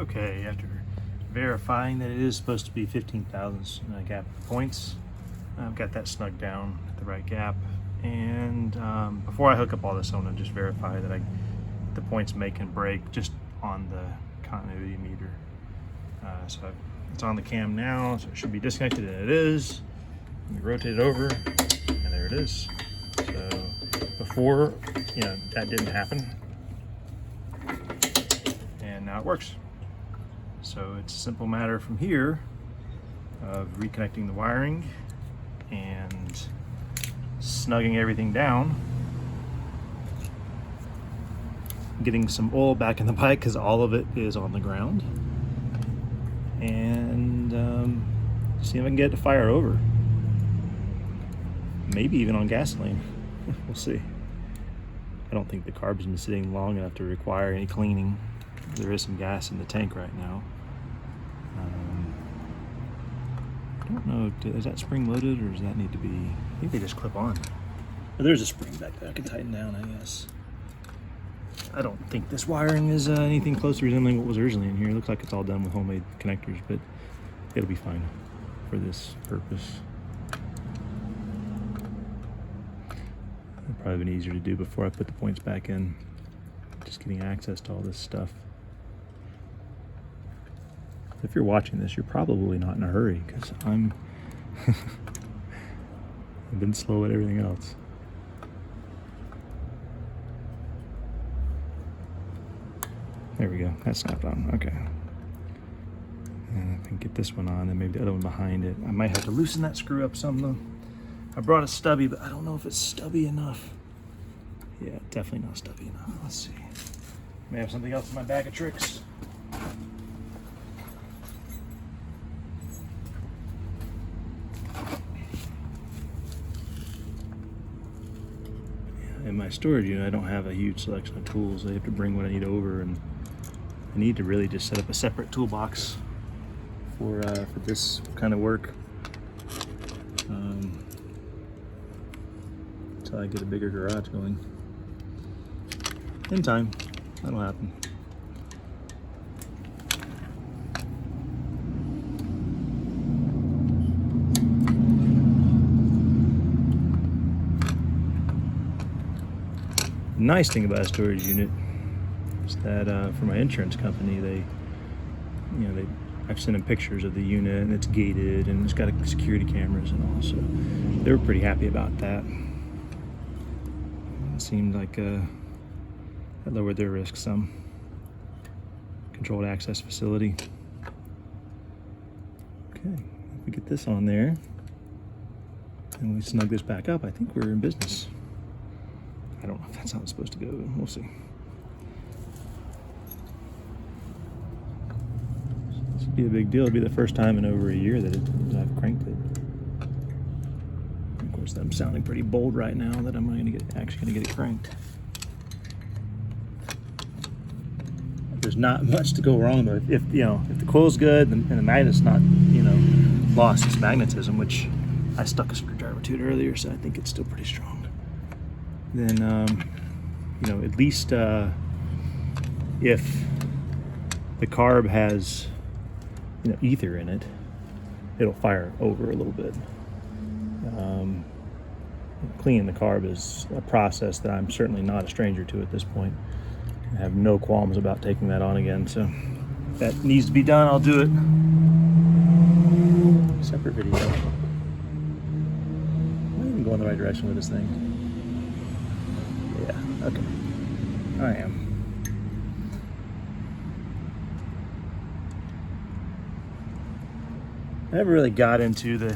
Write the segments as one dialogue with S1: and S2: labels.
S1: Okay, after verifying that it is supposed to be 15,000 gap points, I've got that snug down at the right gap. And before I hook up all this, I want to just verify that the points make and break just on the continuity meter. It's on the cam now, so it should be disconnected, and it is. Let me rotate it over, and there it is. So before, that didn't happen, and now it works. So it's a simple matter from here of reconnecting the wiring and snugging everything down, getting some oil back in the bike because all of it is on the ground, and see if I can get it to fire over. Maybe even on gasoline. We'll see. I don't think the carb's been sitting long enough to require any cleaning. There is some gas in the tank right now. I don't know, is that spring loaded or does that need to be, I think they just clip on. But there's a spring back there I can tighten down, I guess. I don't think this wiring is anything close to resembling what was originally in here. It looks like it's all done with homemade connectors, but it'll be fine for this purpose. It'd probably been easier to do before I put the points back in. Just getting access to all this stuff. If you're watching this, you're probably not in a hurry because I've been slow at everything else. There we go. That snapped on. Okay. And I can get this one on and maybe the other one behind it. I might have to loosen that screw up some though. I brought a stubby, but I don't know if it's stubby enough. Yeah, definitely not stubby enough. Let's see. May have something else in my bag of tricks. In my storage unit, I don't have a huge selection of tools. I have to bring what I need over, and I need to really just set up a separate toolbox for this kind of work until I get a bigger garage going. In time, that'll happen. The nice thing about a storage unit is that for my insurance company, I've sent them pictures of the unit, and it's gated and it's got security cameras and all, so they were pretty happy about that. It seemed like that lowered their risk some. Controlled access facility. Okay, if we get this on there and we snug this back up, I think we're in business. I don't know if that's how it's supposed to go, but we'll see. This would be a big deal. It'd be the first time in over a year that I've cranked it. Of course, I'm sounding pretty bold right now that I'm actually gonna get it cranked. There's not much to go wrong though. If the coil's good and the magnet's not lost its magnetism, which I stuck a screwdriver to it earlier, so I think it's still pretty strong. Then at least if the carb has ether in it, it'll fire over a little bit. Cleaning the carb is a process that I'm certainly not a stranger to at this point. I have no qualms about taking that on again, so if that needs to be done, I'll do it. Separate video. Am I even going the right direction with this thing? Yeah, okay. I am. I never really got into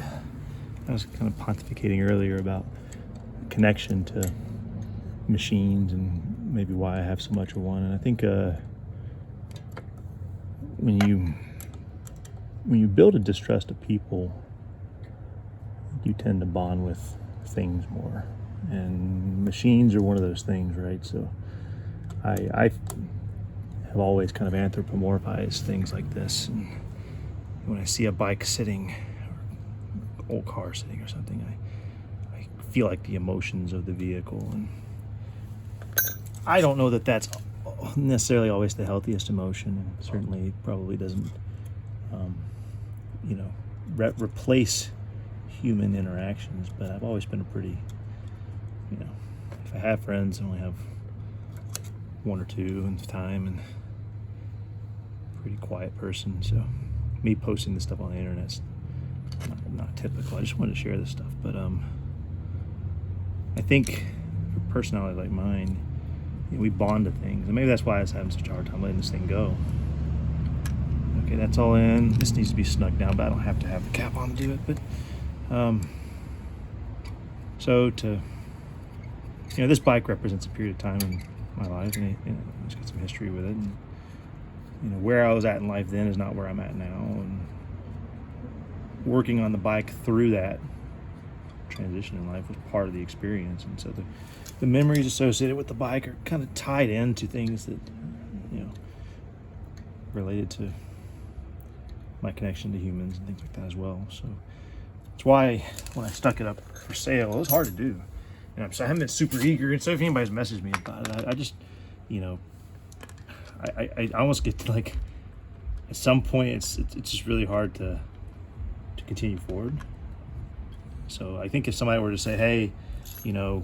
S1: I was kind of pontificating earlier about connection to machines and maybe why I have so much of one. And I think when you build a distrust of people, you tend to bond with things more. And machines are one of those things, right? So I have always kind of anthropomorphized things like this. And when I see a bike sitting, or old car sitting or something, I feel like the emotions of the vehicle. And I don't know that that's necessarily always the healthiest emotion, and certainly probably doesn't, you know, replace human interactions. But I've always been a pretty, you know, if I have friends, I only have one or two at the time, and pretty quiet person. So me posting this stuff on the internet's not typical. I just wanted to share this stuff. But I think for personality like mine, you know, we bond to things, and maybe that's why I was having such a hard time letting this thing go. Okay, that's all in. This needs to be snugged down, but I don't have to have the cap on to do it. But so to, you know, this bike represents a period of time in my life, and it's got some history with it. And, you know, where I was at in life then is not where I'm at now, and working on the bike through that transition in life was part of the experience. And so the memories associated with the bike are kind of tied into things that, you know, related to my connection to humans and things like that as well. So that's why when I stuck it up for sale, it was hard to do. And I haven't been super eager, and so if anybody's messaged me about it, I just, you know, I almost get to, like, at some point it's just really hard to continue forward. So I think if somebody were to say, hey, you know,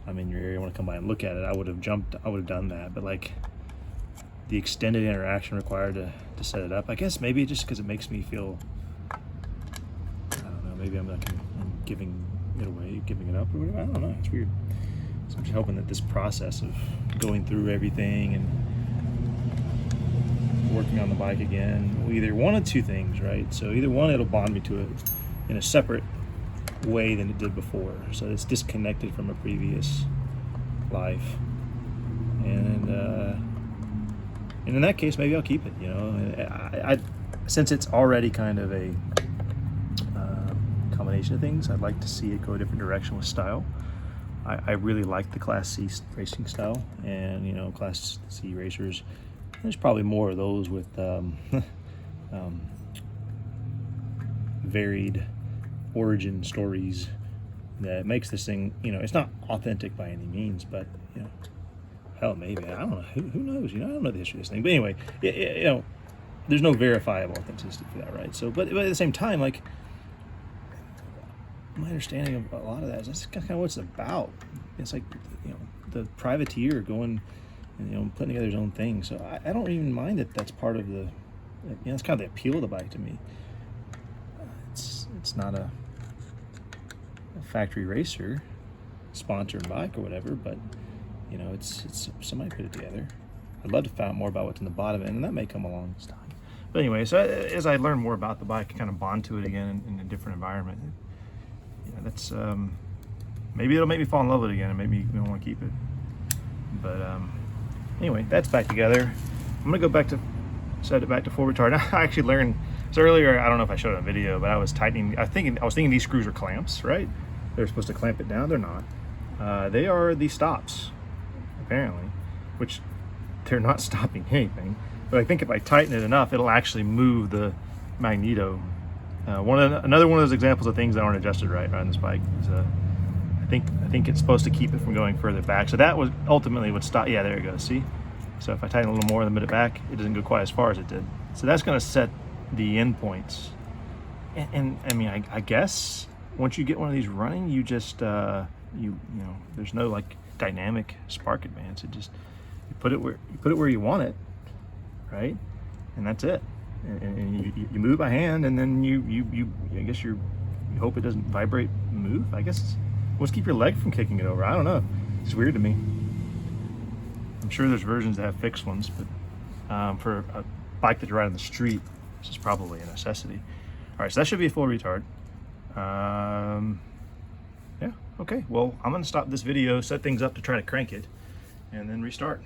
S1: I'm in your area, I want to come by and look at it, I would have done that. But like the extended interaction required to set it up, I guess maybe just because it makes me feel, I don't know, maybe I'm giving it away, giving it up or whatever. I don't know, it's weird. So I'm just hoping that this process of going through everything and working on the bike again, either one of two things, right? So either one, it'll bond me to it in a separate way than it did before, so it's disconnected from a previous life, and in that case, maybe I'll keep it. You know, I since it's already kind of a combination of things, I'd like to see it go a different direction with style. I really like the Class C racing style, and you know, Class C racers, there's probably more of those with varied origin stories that makes this thing, you know, it's not authentic by any means, but you know, hell, maybe, I don't know, who knows, you know, I don't know the history of this thing, but anyway, you know, there's no verifiable authenticity for that, right? So but at the same time, like, my understanding of a lot of that is that's kind of what it's about. It's like, you know, the privateer going and, you know, putting together his own thing. So I don't even mind that that's part of the, you know, it's kind of the appeal of the bike to me. It's not a factory racer sponsored bike or whatever, but you know, it's somebody put it together. I'd love to find out more about what's in the bottom of it, and that may come along this time. But anyway, so as I learn more about the bike, I kind of bond to it again in a different environment. You know, that's maybe it'll make me fall in love with it again and make me want to keep it. But anyway, that's back together. I'm gonna go back to set it back to full retard. I actually learned. So earlier, I don't know if I showed it on video, but I was tightening. I was thinking these screws are clamps, right? They're supposed to clamp it down. They're not. They are the stops, apparently, which they're not stopping anything. But I think if I tighten it enough, it'll actually move the magneto. Another one of those examples of things that aren't adjusted right on this bike is I think it's supposed to keep it from going further back. So that was ultimately what stopped. Yeah, there it goes. See? So if I tighten a little more and move it back, it doesn't go quite as far as it did. So that's going to set the endpoints. And I mean, I guess once you get one of these running, you just you know, there's no like dynamic spark advance. It just, you put it where you want it, right? And that's it. And you move by hand, and then you I guess you hope it doesn't vibrate and move. I guess let's keep your leg from kicking it over. I don't know. It's weird to me. I'm sure there's versions that have fixed ones, but for a bike that you ride on the street, this is probably a necessity. All right, so that should be a full retard. Yeah, okay. Well, I'm gonna stop this video, set things up to try to crank it, and then restart.